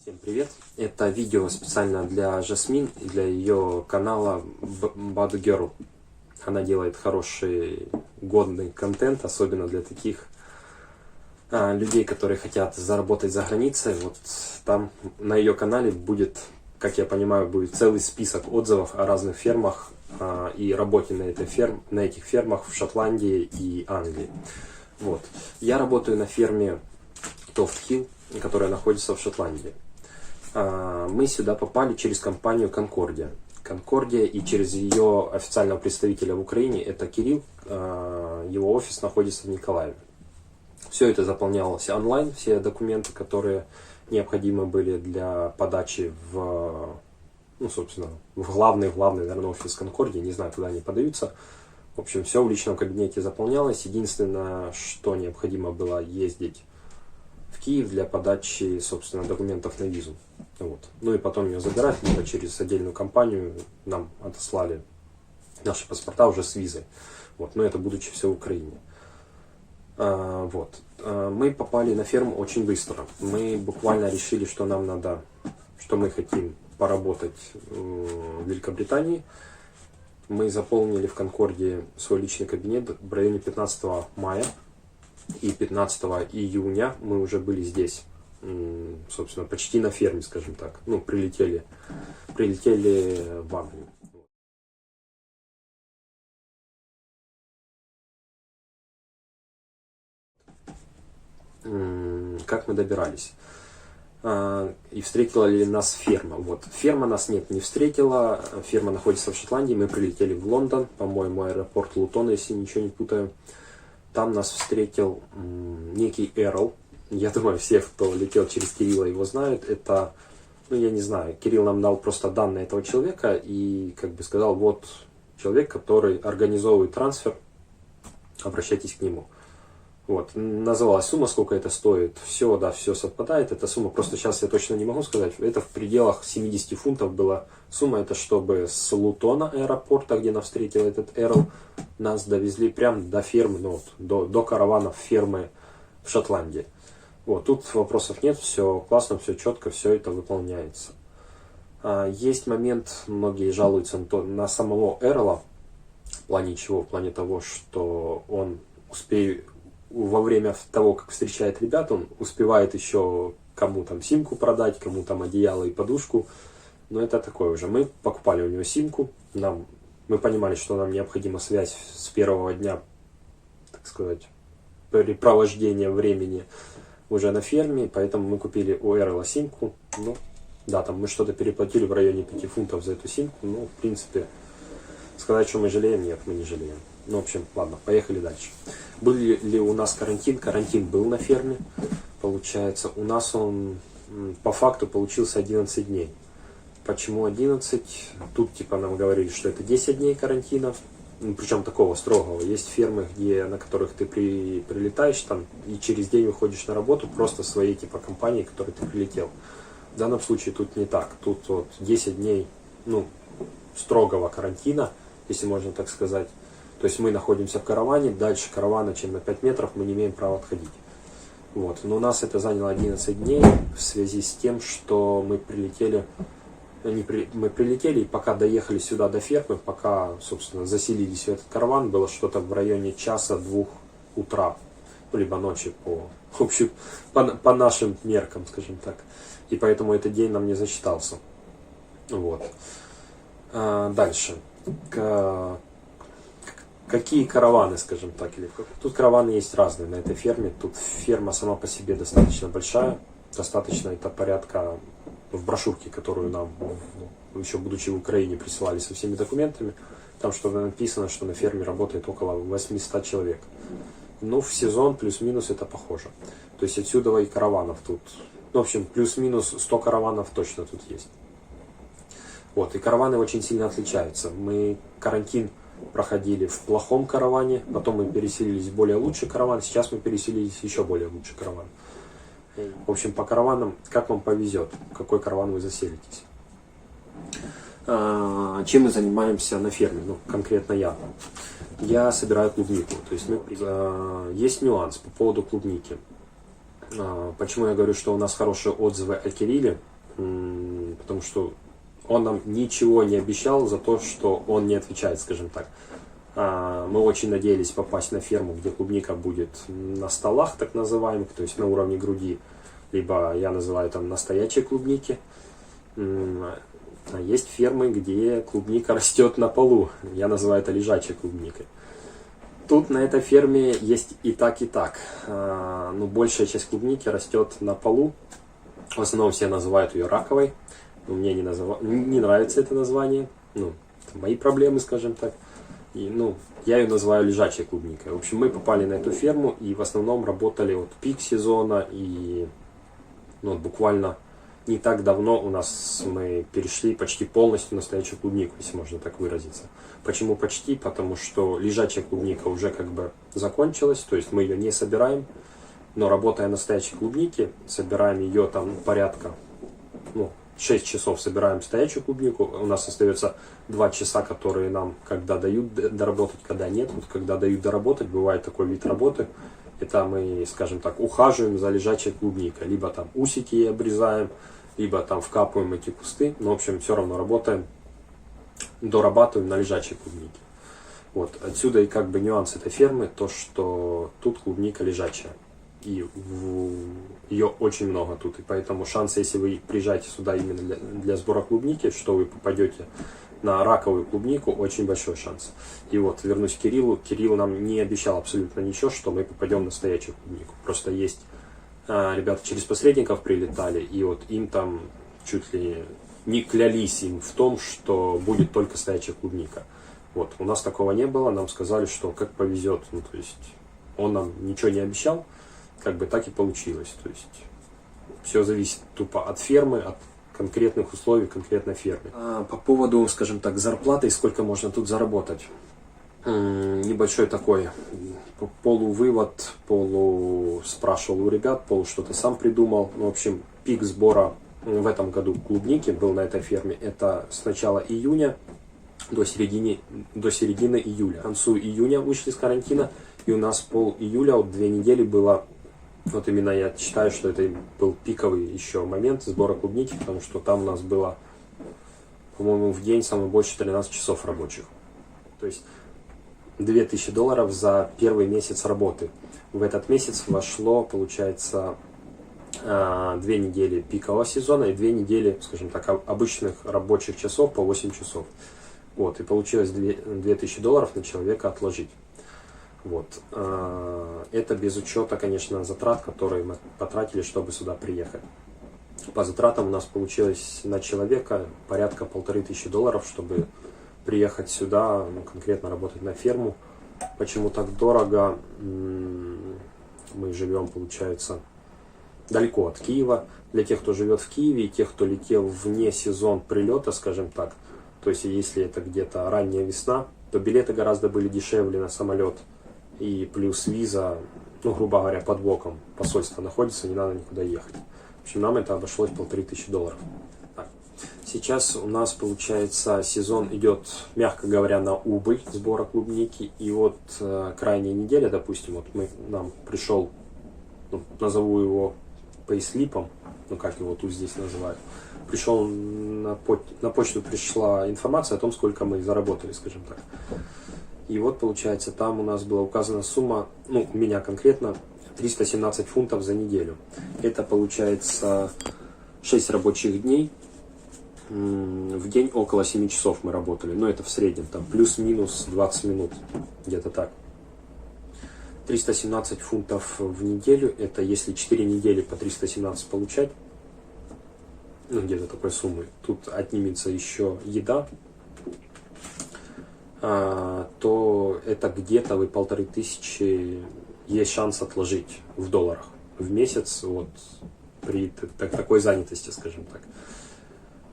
Всем привет! Это видео специально для Жасмин и для ее канала Bad Girl. Она делает хороший, годный контент, особенно для таких людей, которые хотят заработать за границей. Вот там на ее канале будет, как я понимаю, будет целый список отзывов о разных фермах и работе на этих фермах в Шотландии и Англии. Вот. Я работаю на ферме Toft Hill, которая находится в Шотландии. Мы сюда попали через компанию Конкордия. Конкордия и через ее официального представителя в Украине, это Кирилл, его офис находится в Николаеве. Все это заполнялось онлайн, все документы, которые необходимы были для подачи в главный, наверное, офис Конкордии, не знаю, куда они подаются. В общем, все в личном кабинете заполнялось. Единственное, что необходимо было ездить в Киев для подачи, собственно, документов на визу. Вот. Ну и потом ее забирать, либо через отдельную компанию нам отослали наши паспорта уже с визой. Вот. Но это будучи все в Украине. Мы попали на ферму очень быстро. Мы буквально решили, что нам надо, что мы хотим поработать в Великобритании. Мы заполнили в Конкордии свой личный кабинет в районе 15 мая. И 15 июня мы уже были здесь, собственно, почти на ферме, скажем так. Ну, прилетели в Англию. Как мы добирались? И встретила ли нас ферма? Вот. Ферма нас не встретила. Ферма находится в Шотландии. Мы прилетели в Лондон, по-моему, аэропорт Лутона, если ничего не путаю. Там нас встретил некий Эрл. Я думаю, все, кто летел через Кирилла, его знают. Это, я не знаю, Кирилл нам дал просто данные этого человека и как бы сказал, вот человек, который организовывает трансфер, обращайтесь к нему. Вот, называлась сумма, сколько это стоит. Все, да, все совпадает. Эта сумма, просто сейчас я точно не могу сказать. Это в пределах 70 фунтов была сумма. Это чтобы с Лутона аэропорта, где нас встретил этот Эрл, нас довезли прямо до фермы, до караванов фермы в Шотландии. Вот, тут вопросов нет, все классно, все четко, все это выполняется. Есть момент, многие жалуются на самого Эрла, в плане чего? В плане того, что он во время того, как встречает ребят, он успевает еще кому там симку продать, кому там одеяло и подушку. Но это такое уже. Мы покупали у него симку, мы понимали, что нам необходима связь с первого дня, так сказать, препровождения времени уже на ферме, поэтому мы купили у Эрла симку. Ну, да, там мы что-то переплатили в районе 5 фунтов за эту симку. Ну, в принципе, сказать, что мы жалеем, нет, мы не жалеем. Ну, в общем, ладно, поехали дальше. Был ли у нас карантин? Карантин был на ферме. Получается, у нас он по факту получился 11 дней. Почему 11? Тут типа нам говорили, что это 10 дней карантина. Причем такого строгого. Есть фермы, на которых ты прилетаешь там и через день выходишь на работу просто своей типа компании, к которой ты прилетел. В данном случае тут не так. Тут вот 10 дней строгого карантина, если можно так сказать. То есть мы находимся в караване, дальше каравана, чем на 5 метров, мы не имеем права отходить. Вот. Но у нас это заняло 11 дней в связи с тем, что мы прилетели и пока доехали сюда до фермы, пока, собственно, заселились в этот караван, было что-то в районе 1-2 утра, либо ночи по нашим меркам, скажем так. И поэтому этот день нам не засчитался. Вот. Дальше. Какие караваны, скажем так, тут караваны есть разные на этой ферме. Тут ферма сама по себе достаточно большая, достаточно это порядка в брошюрке, которую нам еще будучи в Украине присылали со всеми документами. Там что-то написано, что на ферме работает около 800 человек. Ну, в сезон плюс-минус это похоже. То есть отсюда и караванов тут, в общем, плюс-минус 100 караванов точно тут есть. Вот, и караваны очень сильно отличаются. Мы карантин проходили в плохом караване, потом мы переселились в более лучший караван, сейчас мы переселились в еще более лучший караван. В общем, по караванам, как вам повезет, в какой караван вы заселитесь. Чем мы занимаемся на ферме, конкретно я. Я собираю клубнику, то есть есть нюанс по поводу клубники. Почему я говорю, что у нас хорошие отзывы о Кирилле? потому что он нам ничего не обещал за то, что он не отвечает, скажем так. Мы очень надеялись попасть на ферму, где клубника будет на столах, так называемых, то есть на уровне груди, либо я называю там настоящие клубники. А есть фермы, где клубника растет на полу, я называю это лежачей клубникой. Тут на этой ферме есть и так, и так. Но большая часть клубники растет на полу. В основном все называют ее раковой. Но мне не нравится это название. Ну, это мои проблемы, скажем так. И, я ее называю лежачей клубникой. В общем, мы попали на эту ферму и в основном работали вот пик сезона. И буквально не так давно мы перешли почти полностью на настоящую клубнику, если можно так выразиться. Почему почти? Потому что лежачая клубника уже как бы закончилась, то есть мы ее не собираем, но работая на настоящей клубнике, собираем ее там порядка, 6 часов собираем стоячую клубнику, у нас остается 2 часа, которые нам когда дают доработать, когда нет. Вот когда дают доработать, бывает такой вид работы, это мы, скажем так, ухаживаем за лежачей клубникой, либо там усики обрезаем, либо там вкапываем эти кусты, но в общем все равно работаем, дорабатываем на лежачей клубнике. Вот, отсюда и как бы нюанс этой фермы, то что тут клубника лежачая, и ее очень много тут, и поэтому шанс, если вы приезжаете сюда именно для сбора клубники, что вы попадете на раковую клубнику, очень большой шанс. И вот, вернусь к Кириллу. Кирилл нам не обещал абсолютно ничего, что мы попадем на стоячую клубнику. Просто есть ребята через посредников прилетали, и вот им там чуть ли не клялись им в том, что будет только стоячая клубника. Вот, у нас такого не было, нам сказали, что как повезет, то есть он нам ничего не обещал, как бы так и получилось. То есть все зависит тупо от фермы, от конкретных условий конкретной фермы. По поводу, скажем так, зарплаты и сколько можно тут заработать. Небольшой такой полувывод, спрашивал у ребят, что-то сам придумал. В общем, пик сбора в этом году клубники был на этой ферме. Это с начала июня до середины июля. К концу июня вышли с карантина, и у нас июля, 2 недели было. Вот именно я считаю, что это был пиковый еще момент сбора клубники, потому что там у нас было, по-моему, в день самое больше 13 часов рабочих. То есть $2000 за первый месяц работы. В этот месяц вошло, получается, 2 недели пикового сезона и 2 недели, скажем так, обычных рабочих часов по 8 часов. Вот, и получилось $2000 на человека отложить. Вот. Это без учета, конечно, затрат, которые мы потратили, чтобы сюда приехать. По затратам у нас получилось на человека порядка $1500, чтобы приехать сюда, конкретно работать на ферму. Почему так дорого? Мы живем, получается, далеко от Киева. Для тех, кто живет в Киеве, и тех, кто летел вне сезон прилета, скажем так, то есть если это где-то ранняя весна, то билеты гораздо были дешевле на самолет. И плюс виза, грубо говоря, под боком посольство находится, не надо никуда ехать. В общем, нам это обошлось $1500. Так. Сейчас у нас, получается, сезон идет, мягко говоря, на убыль сбора клубники. И вот крайняя неделя, допустим, нам пришел, назову его пейслипом, как его тут здесь называют, пришел на почту пришла информация о том, сколько мы заработали, скажем так. И вот, получается, там у нас была указана сумма, у меня конкретно, 317 фунтов за неделю. Это, получается, 6 рабочих дней. В день около 7 часов мы работали. Но это в среднем, там плюс-минус 20 минут, где-то так. 317 фунтов в неделю, это если 4 недели по 317 получать, где-то такой суммы. Тут отнимется еще еда, то это где-то вы 1500 есть шанс отложить в долларах в месяц, вот при такой занятости, скажем так.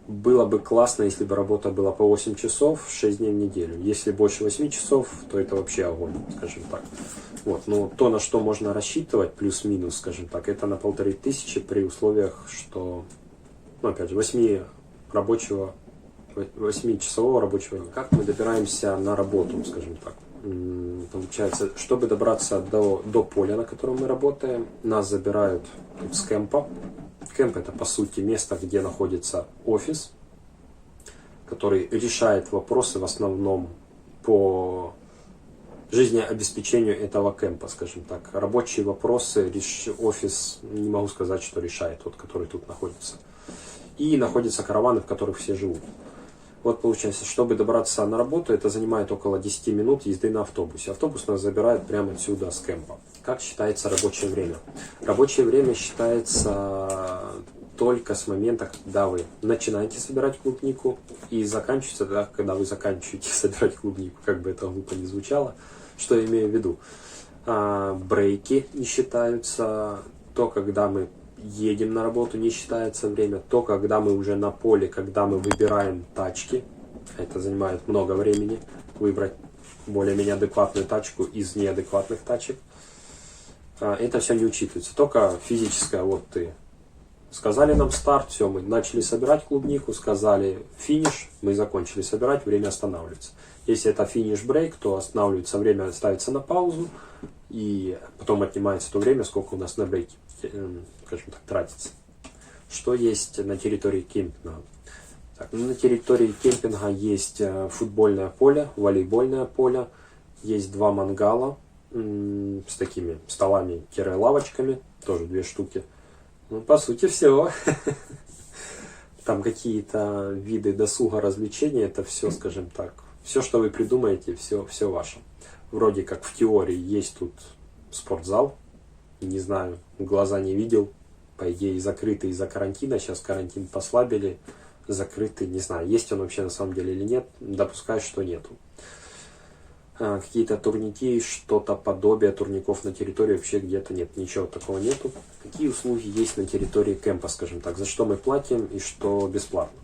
Было бы классно, если бы работа была по 8 часов, 6 дней в неделю. Если больше 8 часов, то это вообще огонь, скажем так. Вот. Но то, на что можно рассчитывать, плюс-минус, скажем так, это на 1500 при условиях, что, опять же, 8-часового рабочего дня. Как мы добираемся на работу, скажем так. Получается, чтобы добраться до поля, на котором мы работаем, нас забирают с кемпа. Кемп — это, по сути, место, где находится офис, который решает вопросы в основном по жизнеобеспечению этого кемпа, скажем так. Рабочие вопросы офис, не могу сказать, что решает, тот, который тут находится. И находятся караваны, в которых все живут. Вот получается, чтобы добраться на работу, это занимает около 10 минут езды на автобусе. Автобус нас забирает прямо отсюда, с кемпа. Как считается рабочее время? Рабочее время считается только с момента, когда вы начинаете собирать клубнику, и заканчивается тогда, когда вы заканчиваете собирать клубнику, как бы это глупо не звучало. Что я имею в виду? Брейки не считаются, то, когда мы едем на работу, не считается время, то, когда мы уже на поле, когда мы выбираем тачки, это занимает много времени, выбрать более-менее адекватную тачку из неадекватных тачек. Это все не учитывается, только физическое. Вот ты сказали нам старт, все, мы начали собирать клубнику, сказали финиш, мы закончили собирать, время останавливается. Если это финиш-брейк, то останавливается время, ставится на паузу, и потом отнимается то время, сколько у нас на брейке, скажем так, тратится. Что есть на территории кемпинга? Так, на территории кемпинга есть футбольное поле, волейбольное поле, есть 2 мангала с такими столами-лавочками, тоже 2 штуки. Ну, по сути, все. Там какие-то виды досуга, развлечений, это все, скажем так, все, что вы придумаете, все ваше. Вроде как в теории есть тут спортзал, не знаю, глаза не видел, по идее закрытый из-за карантина, сейчас карантин послабили, закрытый, не знаю, есть он вообще на самом деле или нет, допускаю, что нету. Какие-то турники, что-то подобие турников на территории вообще где-то нет, ничего такого нету. Какие услуги есть на территории кемпа, скажем так, за что мы платим и что бесплатно?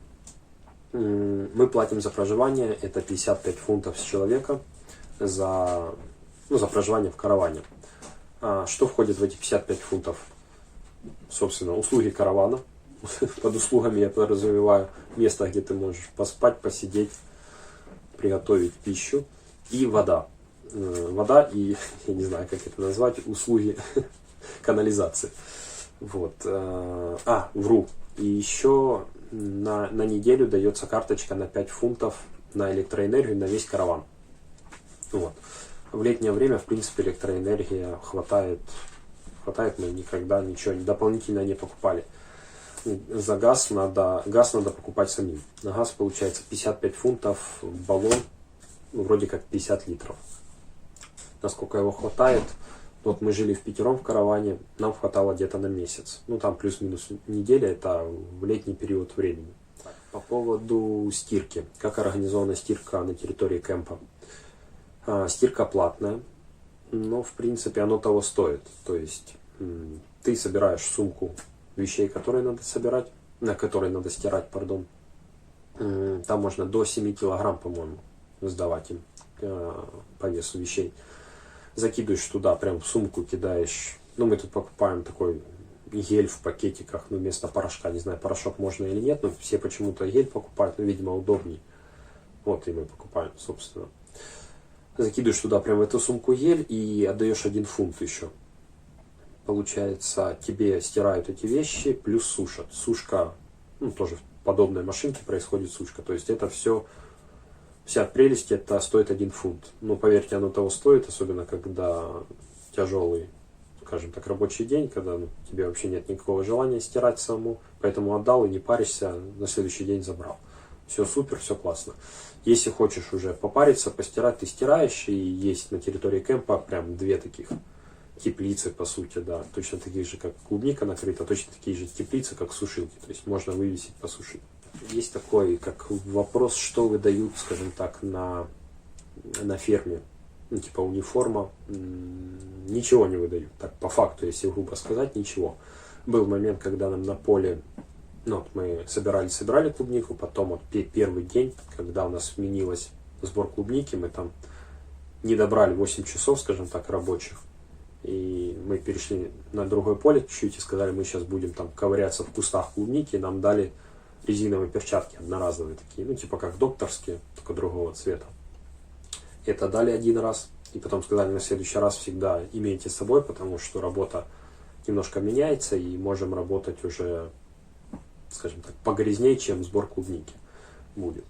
Мы платим за проживание, это 55 фунтов с человека за проживание в караване. Что входит в эти 55 фунтов? Собственно, услуги каравана. Под услугами я подразумеваю место, где ты можешь поспать, посидеть, приготовить пищу. И вода. Вода и, я не знаю, как это назвать, услуги канализации. Вот. Вру. И еще на неделю дается карточка на 5 фунтов на электроэнергию на весь караван. Вот. В летнее время, в принципе, электроэнергия хватает, мы никогда ничего дополнительно не покупали. За газ надо покупать самим. На газ получается 55 фунтов, баллон, вроде как 50 литров. Насколько его хватает, вот мы жили впятером в караване, нам хватало где-то на месяц. Ну там плюс-минус неделя, это в летний период времени. По поводу стирки. Как организована стирка на территории кемпа? Стирка платная, но в принципе оно того стоит. То есть ты собираешь сумку вещей, которые надо собирать, на которые надо стирать, пардон. Там можно до 7 килограмм, по-моему, сдавать им по весу вещей. Закидываешь туда, прям в сумку кидаешь. Ну, мы тут покупаем такой гель в пакетиках, ну, вместо порошка. Не знаю, порошок можно или нет, но все почему-то гель покупают, но, видимо, удобней. Вот и мы покупаем, собственно. Закидываешь туда прям в эту сумку гель и отдаешь 1 фунт еще. Получается, тебе стирают эти вещи, плюс сушат. Сушка, ну, тоже в подобной машинке происходит сушка. То есть это все, вся прелесть, это стоит 1 фунт. Ну, поверьте, оно того стоит, особенно когда тяжелый, скажем так, рабочий день, когда тебе вообще нет никакого желания стирать самому. Поэтому отдал и не паришься, на следующий день забрал. Все супер, все классно. Если хочешь уже попариться, постирать, ты стираешь. И есть на территории кемпа прям 2 таких теплицы, по сути, да, точно такие же, как клубника накрыта, точно такие же теплицы, как сушилки, то есть можно вывесить, посушить. Есть такой, как вопрос, что выдают, скажем так, на ферме, ну, типа униформа, ничего не выдают, так, по факту, если грубо сказать, ничего. Был момент, когда нам на поле, ну, вот мы собирали клубнику, потом вот первый день, когда у нас сменилось сбор клубники, мы там не добрали 8 часов, скажем так, рабочих. И мы перешли на другое поле чуть-чуть и сказали, мы сейчас будем там ковыряться в кустах клубники. И нам дали резиновые перчатки одноразовые такие, ну типа как докторские, только другого цвета. Это дали 1 раз. И потом сказали, на следующий раз всегда имейте с собой, потому что работа немножко меняется, и можем работать уже, скажем так, погрязнее, чем сбор клубники будет.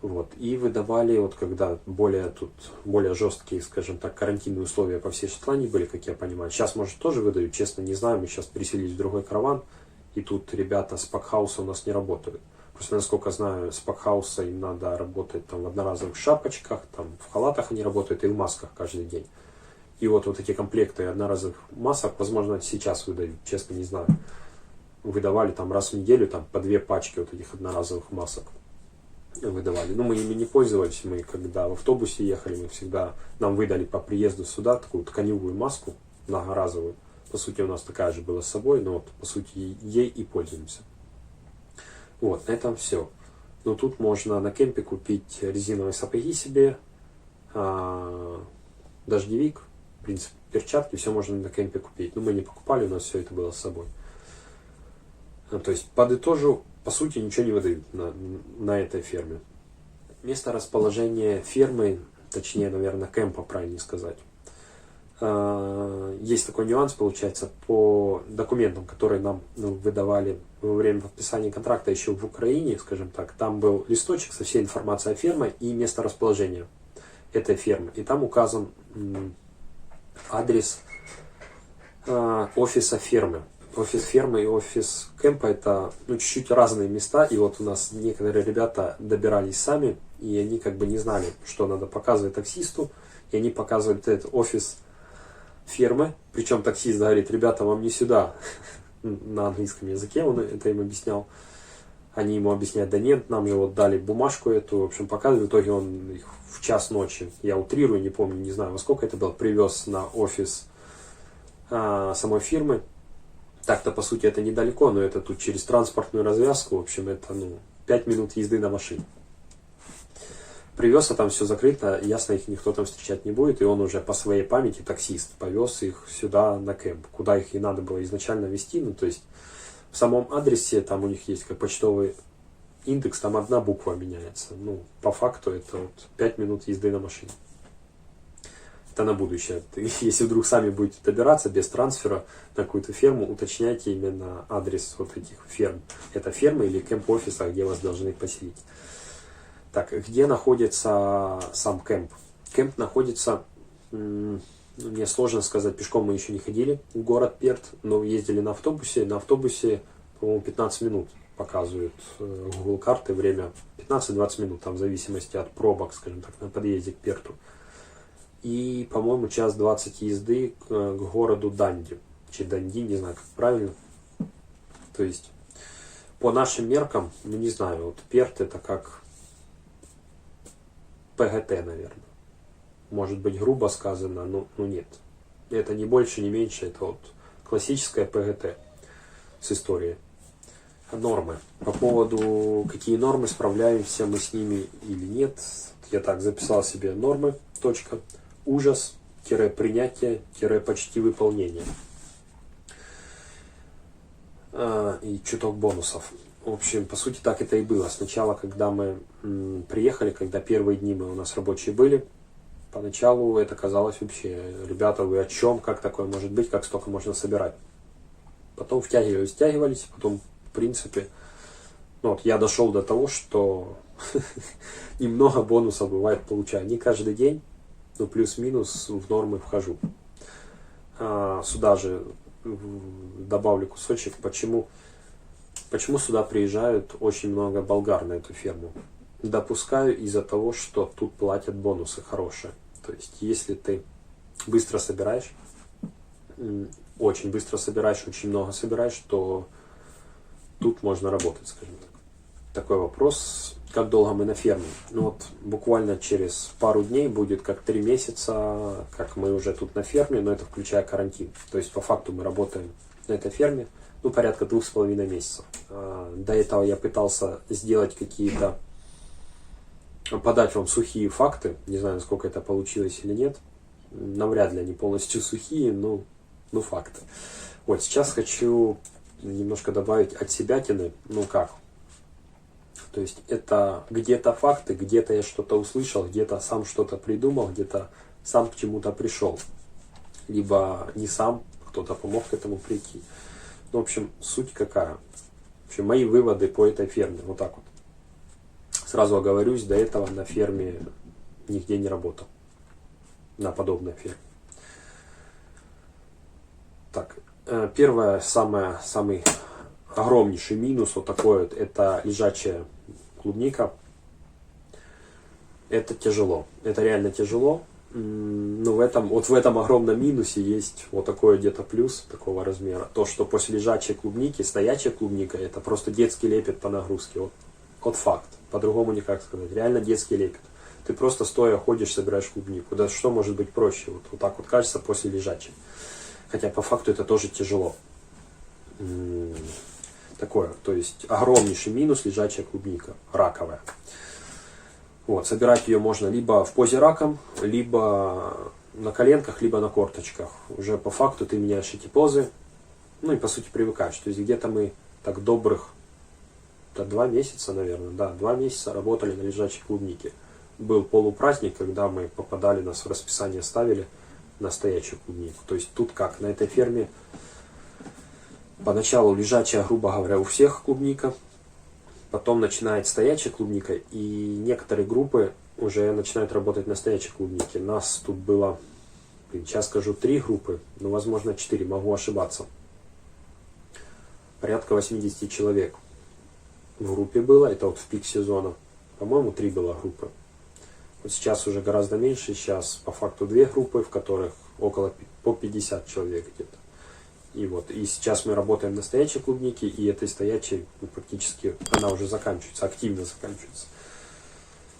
Вот. И выдавали, вот когда более жесткие, скажем так, карантинные условия по всей Шотландии были, как я понимаю. Сейчас, может, тоже выдают, честно, не знаю. Мы сейчас переселились в другой караван, и тут ребята с пакхауса у нас не работают. Просто, насколько знаю, с пакхауса им надо работать там в одноразовых шапочках, там в халатах они работают и в масках каждый день. И вот эти комплекты одноразовых масок, возможно, сейчас выдают, честно, не знаю. Выдавали там раз в неделю там по 2 пачки вот этих одноразовых масок. Выдавали. Но мы ими не пользовались. Мы когда в автобусе ехали, нам выдали по приезду сюда такую тканевую маску многоразовую. По сути, у нас такая же была с собой, но вот по сути ей и пользуемся. Вот, на этом все. Но тут можно на кемпе купить резиновые сапоги себе, дождевик, в принципе, перчатки, все можно на кемпе купить. Но мы не покупали, у нас все это было с собой. То есть, подытожу, по сути, ничего не выдают на этой ферме. Место расположения фермы, точнее, наверное, кемпа, правильнее сказать. Есть такой нюанс, получается, по документам, которые нам выдавали во время подписания контракта еще в Украине, скажем так. Там был листочек со всей информацией о ферме и место расположения этой фермы. И там указан адрес офиса фермы. Офис фермы и офис кемпа — это чуть-чуть разные места, и вот у нас некоторые ребята добирались сами, и они как бы не знали, что надо показывать таксисту, и они показывают этот офис фермы, причем таксист говорит: ребята, вам не сюда, на английском языке он это им объяснял. Они ему объясняют: да нет, нам же вот дали бумажку эту, в общем, показывали. В итоге он их в час ночи, я утрирую, не помню, не знаю, во сколько это было, привез на офис самой фирмы. Так-то, по сути, это недалеко, но это тут через транспортную развязку, в общем, это 5 минут езды на машине. Привез, а там все закрыто, ясно, их никто там встречать не будет, и он уже по своей памяти, таксист, повез их сюда на кемп, куда их и надо было изначально везти. То есть в самом адресе, там у них есть как почтовый индекс, там одна буква меняется. По факту это вот 5 минут езды на машине. Это на будущее. Если вдруг сами будете добираться без трансфера на какую-то ферму, уточняйте именно адрес вот этих ферм. Это ферма или кемп-офиса, где вас должны поселить. Так, где находится сам кемп? Кемп находится, мне сложно сказать, пешком мы еще не ходили в город Перт, но ездили на автобусе. На автобусе, по-моему, 15 минут показывают Google карты, время 15-20 минут, там в зависимости от пробок, скажем так, на подъезде к Перту. И, по-моему, час 20 езды к городу Данди. Данди, не знаю, как правильно. То есть, по нашим меркам, не знаю, вот Перт это как ПГТ, наверное. Может быть, грубо сказано, но нет. Это не больше, не меньше, это вот классическая ПГТ с историей. Нормы. По поводу, какие нормы, справляемся мы с ними или нет, я так записал себе нормы, точка. Ужас-принятие, почти выполнение. И чуток бонусов. В общем, по сути, так это и было. Сначала, когда мы приехали, когда первые дни у нас рабочие были, поначалу это казалось вообще: ребята, вы о чем, как такое может быть, как столько можно собирать. Потом втягивались, потом, в принципе, я дошел до того, что немного бонусов бывает получаю. Не каждый день, но плюс-минус в нормы вхожу. Сюда же добавлю кусочек, почему сюда приезжают очень много болгар на эту ферму. Допускаю из-за того, что тут платят бонусы хорошие. То есть, если ты быстро собираешь, очень быстро собираешь, очень много собираешь, то тут можно работать, скажем так. Такой вопрос: как долго мы на ферме? Буквально через пару дней будет как 3 месяца, как мы уже тут на ферме, но это включая карантин. То есть, по факту мы работаем на этой ферме, порядка 2,5 месяцев. До этого я пытался сделать подать вам сухие факты. Не знаю, насколько это получилось или нет. Навряд ли они полностью сухие, но факты. Вот, сейчас хочу немножко добавить от себятины. То есть, это где-то факты, где-то я что-то услышал, где-то сам что-то придумал, где-то сам к чему-то пришел. Либо не сам, кто-то помог к этому прийти. Ну, в общем, суть какая? В общем, мои выводы по этой ферме. Вот так вот. Сразу оговорюсь, до этого на ферме нигде не работал. На подобной ферме. Так, первое, самый огромнейший минус вот такой вот, это лежачая клубника. Это тяжело. Это реально тяжело. Ну, в этом огромном минусе есть вот такое где-то плюс такого размера. То, что после лежачей клубники, стоячая клубника, это просто детский лепет по нагрузке. Вот факт. По-другому никак сказать. Реально детский лепет. Ты просто стоя ходишь, собираешь клубнику. Да что может быть проще? Вот так вот кажется после лежачей. Хотя по факту это тоже тяжело. Такое. То есть огромнейший минус лежачая клубника. Раковая. Вот, собирать ее можно либо в позе раком, либо на коленках, либо на корточках. Уже по факту ты меняешь эти позы, ну и по сути привыкаешь. То есть где-то мы так добрых 2 месяца, наверное, да, 2 месяца работали на лежачей клубнике. Был полупраздник, когда мы попадали, нас в расписание ставили на стоячую клубнику. То есть тут как, на этой ферме поначалу лежачая, грубо говоря, у всех клубника. Потом начинает стоячая клубника, и некоторые группы уже начинают работать на стоячей клубнике. Нас тут было, сейчас скажу, 3 группы, но возможно 4, могу ошибаться. Порядка 80 человек в группе было, это вот в пик сезона. По-моему, 3 было группы. Вот сейчас уже гораздо меньше, сейчас по факту 2 группы, в которых по 50 человек где-то. И сейчас мы работаем на стоячей клубнике, и этой стоячей практически она уже заканчивается, активно заканчивается.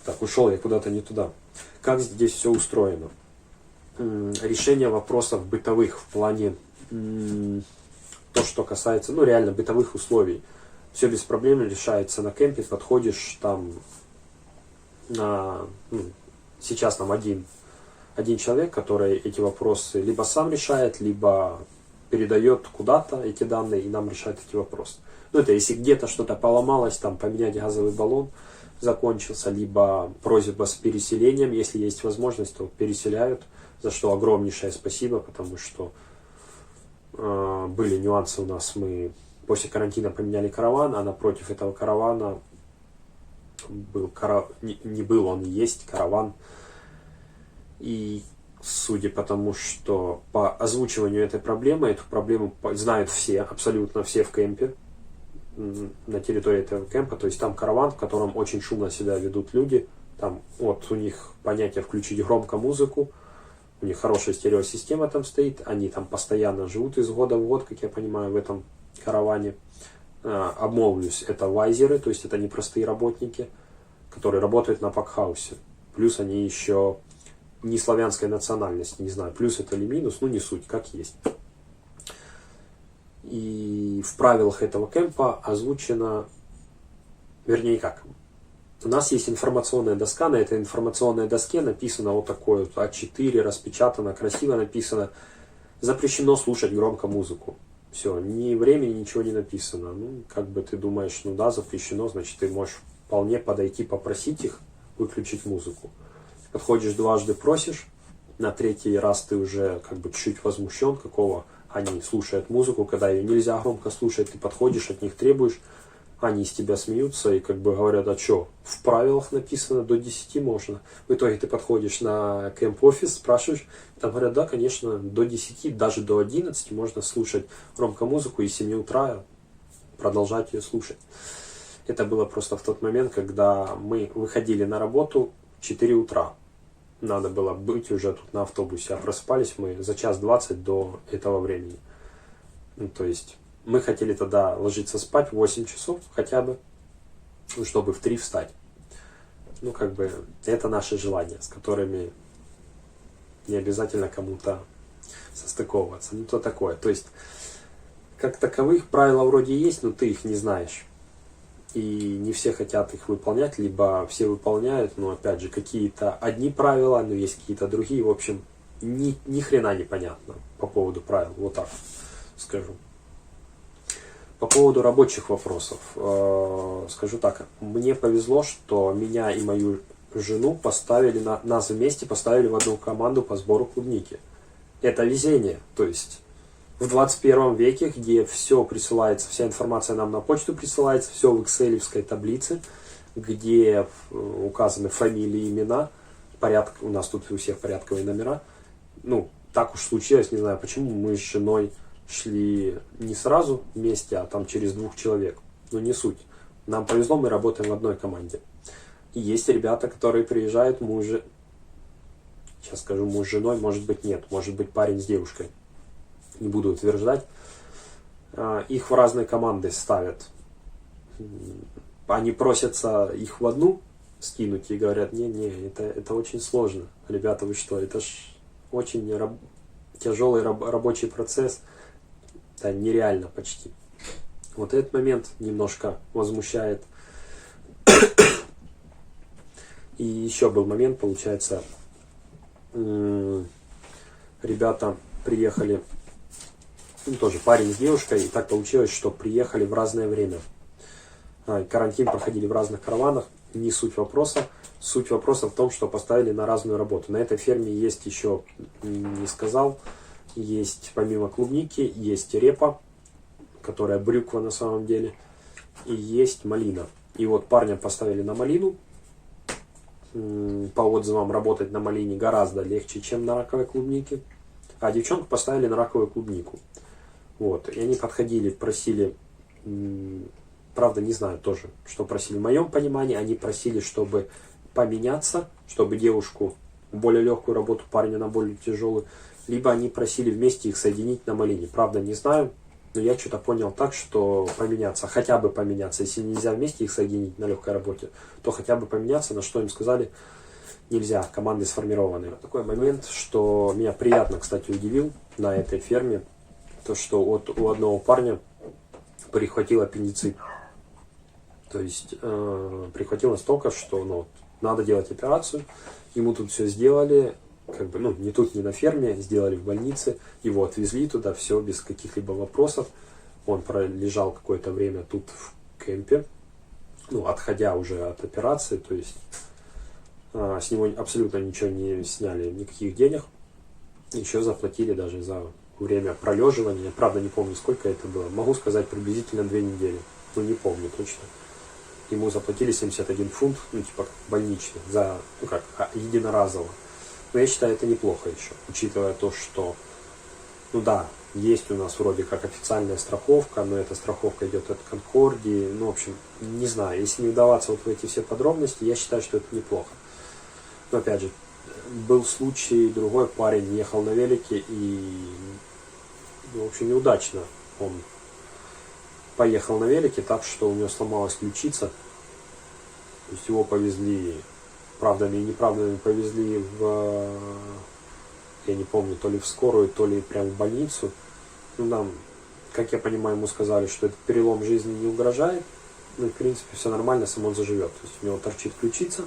Так, ушел я куда-то не туда. Как здесь все устроено? Решение вопросов бытовых в плане то, что касается, ну реально бытовых условий. Все без проблем решается на кемпе, подходишь там сейчас нам один человек, который эти вопросы либо сам решает, либо передает куда-то эти данные и нам решает эти вопросы. Ну, это если где-то что-то поломалось, там поменять газовый баллон закончился, либо просьба с переселением, если есть возможность, то переселяют, за что огромнейшее спасибо, потому что были нюансы у нас, мы после карантина поменяли караван, а напротив этого каравана он есть караван, и судя по тому, что по озвучиванию этой проблемы, эту проблему знают все, абсолютно все в кемпе, на территории этого кемпа, то есть там караван, в котором очень шумно себя ведут люди, там вот у них понятие включить громко музыку, у них хорошая стереосистема там стоит, они там постоянно живут из года в год, как я понимаю, в этом караване. Обмолвлюсь, это вайзеры, то есть это не простые работники, которые работают на пакхаусе, плюс они еще не славянской национальности, не знаю, плюс это или минус, ну не суть, как есть. И в правилах этого кемпа озвучено, вернее как, у нас есть информационная доска, на этой информационной доске написано вот такое вот А4, распечатано, красиво написано, запрещено слушать громко музыку. Все, ни времени, ничего не написано. Ну, как бы ты думаешь, ну да, запрещено, значит ты можешь вполне подойти, попросить их выключить музыку. Подходишь дважды, просишь, на 3-й раз ты уже как бы чуть возмущен, какого они слушают музыку, когда ее нельзя громко слушать, ты подходишь, от них требуешь, они из тебя смеются и как бы говорят, а что, в правилах написано до 10 можно. В итоге ты подходишь на кемп-офис, спрашиваешь, там говорят, да, конечно, до 10, даже до 11 можно слушать громко музыку и с 7 утра продолжать ее слушать. Это было просто в тот момент, когда мы выходили на работу в 4 утра. Надо было быть уже тут на автобусе, а просыпались мы за 1:20 до этого времени. Ну, то есть мы хотели тогда ложиться спать в 8 часов хотя бы, чтобы в 3 встать. Ну, как бы, это наши желания, с которыми не обязательно кому-то состыковываться. Ну, то такое. То есть, как таковых правила вроде есть, но ты их не знаешь. И не все хотят их выполнять, либо все выполняют, но опять же какие-то одни правила, но есть какие-то другие. В общем, ни хрена непонятно по поводу правил, вот так скажу. По поводу рабочих вопросов, скажу так, мне повезло, что меня и мою жену нас вместе поставили в одну команду по сбору клубники. Это везение, то есть в 21 веке, где все присылается, вся информация нам на почту присылается, все в экселевской таблице, где указаны фамилии, имена, порядок, у нас тут у всех порядковые номера. Ну, так уж случилось, не знаю почему, мы с женой шли не сразу вместе, а там через 2 человек. Но не суть. Нам повезло, мы работаем в одной команде. И есть ребята, которые приезжают, сейчас скажу, муж с женой, может быть нет, может быть парень с девушкой. Не буду утверждать. Их в разные команды ставят. Они просятся их в одну скинуть и говорят, не, это очень сложно. Ребята, вы что, это ж очень тяжелый рабочий процесс. Это нереально почти. Вот этот момент немножко возмущает. И еще был момент, получается, ребята приехали, тоже парень с девушкой, и так получилось, что приехали в разное время. Карантин проходили в разных караванах, не суть вопроса. Суть вопроса в том, что поставили на разную работу. На этой ферме есть еще, не сказал, есть помимо клубники, есть репа, которая брюква на самом деле, и есть малина. И вот парня поставили на малину. По отзывам, работать на малине гораздо легче, чем на раковой клубнике. А девчонку поставили на раковую клубнику. Вот. И они подходили, просили, правда не знаю тоже, что просили в моем понимании, они просили, чтобы поменяться, чтобы девушку в более легкую работу, парня на более тяжелую, либо они просили вместе их соединить на малине. Правда не знаю, но я что-то понял так, что поменяться, хотя бы поменяться. Если нельзя вместе их соединить на легкой работе, то хотя бы поменяться, на что им сказали, нельзя, команды сформированы. Такой момент, что меня приятно, кстати, удивил на этой ферме, то, что у одного парня прихватил аппендицит. То есть прихватил настолько, что надо делать операцию, ему тут все сделали, как бы, не тут, не на ферме, сделали в больнице, его отвезли туда, все без каких-либо вопросов. Он пролежал какое-то время тут в кемпе, отходя уже от операции, то есть с него абсолютно ничего не сняли, никаких денег, еще заплатили даже за время пролеживания, правда не помню, сколько это было, могу сказать приблизительно 2 недели, не помню точно. Ему заплатили 71 фунт, типа больничный, за, единоразово. Но я считаю, это неплохо еще, учитывая то, что, есть у нас вроде как официальная страховка, но эта страховка идет от Конкордии, в общем, не знаю, если не вдаваться в эти все подробности, я считаю, что это неплохо. Но опять же, был случай, другой парень ехал на велике и, в общем, неудачно он поехал на велике, так что у него сломалась ключица, то есть его повезли, правдами и неправдами повезли я не помню, то ли в скорую, то ли прямо в больницу. Нам, как я понимаю, ему сказали, что этот перелом жизни не угрожает. В принципе, все нормально, сам он заживет. То есть у него торчит ключица.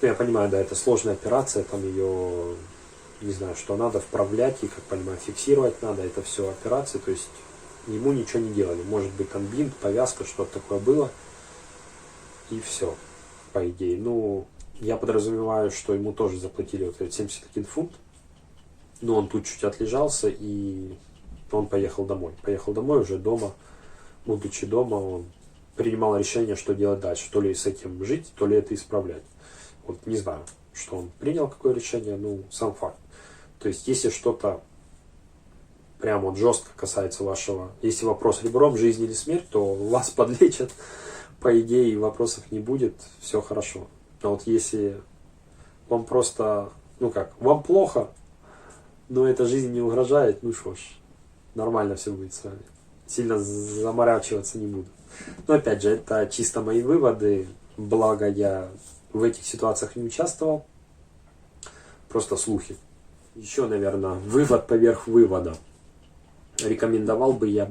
Я понимаю, да, это сложная операция, там ее, не знаю, что надо, вправлять и, как понимаю, фиксировать надо. Это все операции, то есть ему ничего не делали. Может быть, там бинт, повязка, что-то такое было. И все, по идее. Я подразумеваю, что ему тоже заплатили вот этот 71 фунт. Но он тут чуть отлежался, и он поехал домой. Поехал домой уже дома. Будучи дома, он принимал решение, что делать дальше. То ли с этим жить, то ли это исправлять. Вот не знаю, что он принял, какое решение, сам факт. То есть, если что-то прям жестко касается вашего, если вопрос ребром, жизнь или смерть, то вас подлечат. По идее, вопросов не будет, все хорошо. А вот если вам просто, вам плохо, но эта жизнь не угрожает, что ж, нормально все будет с вами. Сильно заморачиваться не буду. Но опять же, это чисто мои выводы, благо я в этих ситуациях не участвовал, просто слухи. Еще, наверное, вывод поверх вывода. Рекомендовал бы я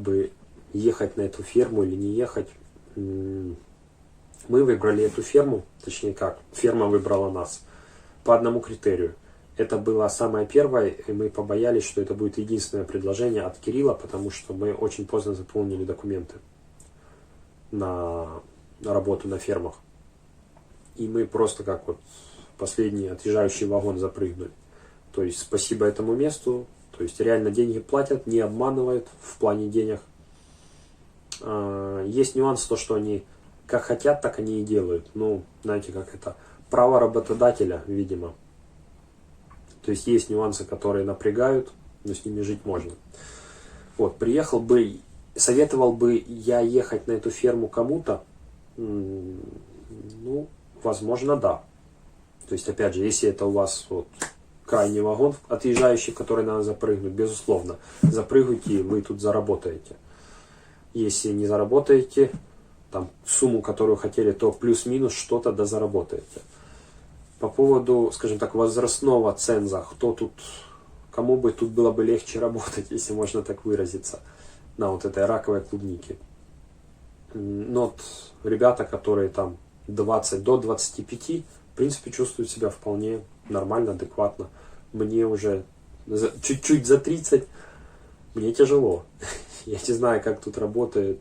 ехать на эту ферму или не ехать. Мы выбрали эту ферму, точнее как, ферма выбрала нас по одному критерию. Это было самое первое, и мы побоялись, что это будет единственное предложение от Кирилла, потому что мы очень поздно заполнили документы на работу на фермах. И мы просто как последний отъезжающий вагон запрыгнули. То есть спасибо этому месту, То есть реально деньги платят, не обманывают в плане денег. Есть нюанс, то, что они как хотят, так они и делают. Ну, знаете, как это, право работодателя, видимо. То есть есть нюансы, которые напрягают, но с ними жить можно. Вот, приехал бы, советовал бы я ехать на эту ферму кому-то? Ну, возможно, да. То есть, опять же, если это у вас вот крайний вагон отъезжающий, в который надо запрыгнуть, безусловно, запрыгните, вы тут заработаете. Если не заработаете там сумму, которую хотели, то плюс-минус что-то да заработаете. По поводу, скажем так, возрастного ценза, кто тут, кому бы тут было бы легче работать, если можно так выразиться, на вот этой раковой клубнике. Но вот ребята, которые там 20 до 25, в принципе, чувствуют себя вполне нормально, адекватно. Мне уже чуть-чуть за 30, мне тяжело. Я не знаю, как тут работают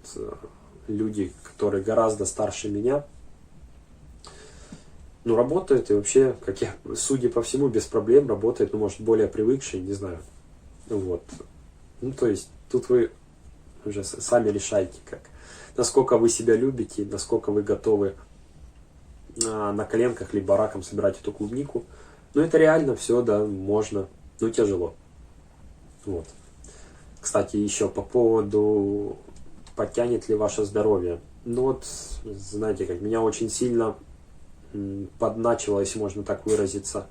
люди, которые гораздо старше меня. Ну, работают и вообще, как я, судя по всему, без проблем работает, ну, может, более привыкшие, не знаю. Вот. Ну, то есть, тут вы уже сами решайте, как, насколько вы себя любите, насколько вы готовы на коленках либо раком собирать эту клубнику. Ну, это реально все, да, можно, но тяжело. Вот. Кстати, еще по поводу, подтянет ли ваше здоровье. Ну, вот, знаете, как меня очень сильно подначила, если можно так выразиться,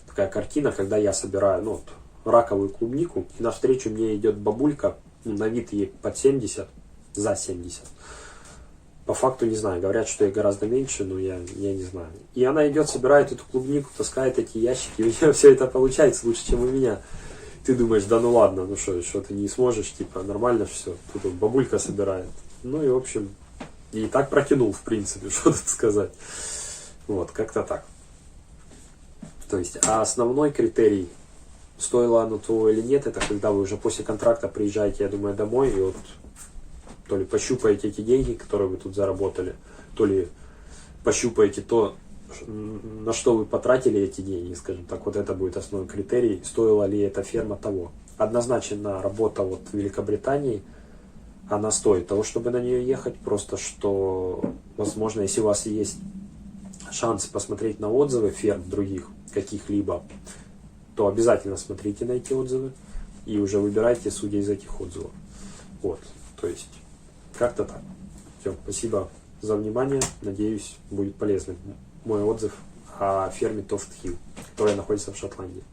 такая картина, когда я собираю, ну, вот, раковую клубнику, и навстречу мне идет бабулька, ну, на вид ей под 70, за 70. По факту не знаю, говорят, что ей гораздо меньше, но я не знаю. И она идет, собирает эту клубнику, таскает эти ящики, и у нее все это получается лучше, чем у меня. Ты думаешь, да ну ладно, ну что ты не сможешь, типа, нормально все, тут вот бабулька собирает. Ну и, в общем, и так протянул, в принципе, что тут сказать. Вот, как-то так. То есть, а основной критерий, стоило оно того или нет, это когда вы уже после контракта приезжаете, я думаю, домой, и вот то ли пощупаете эти деньги, которые вы тут заработали, то ли пощупаете то, на что вы потратили эти деньги, скажем так, вот это будет основной критерий, стоила ли эта ферма того. Однозначно работа вот в Великобритании, она стоит того, чтобы на нее ехать, просто что, возможно, если у вас есть шанс посмотреть на отзывы ферм других, каких-либо, то обязательно смотрите на эти отзывы и уже выбирайте, судя из этих отзывов. Вот, то есть, как-то так. Все, спасибо за внимание, надеюсь, будет полезным мой отзыв о ферме Тофт Хилл, которая находится в Шотландии.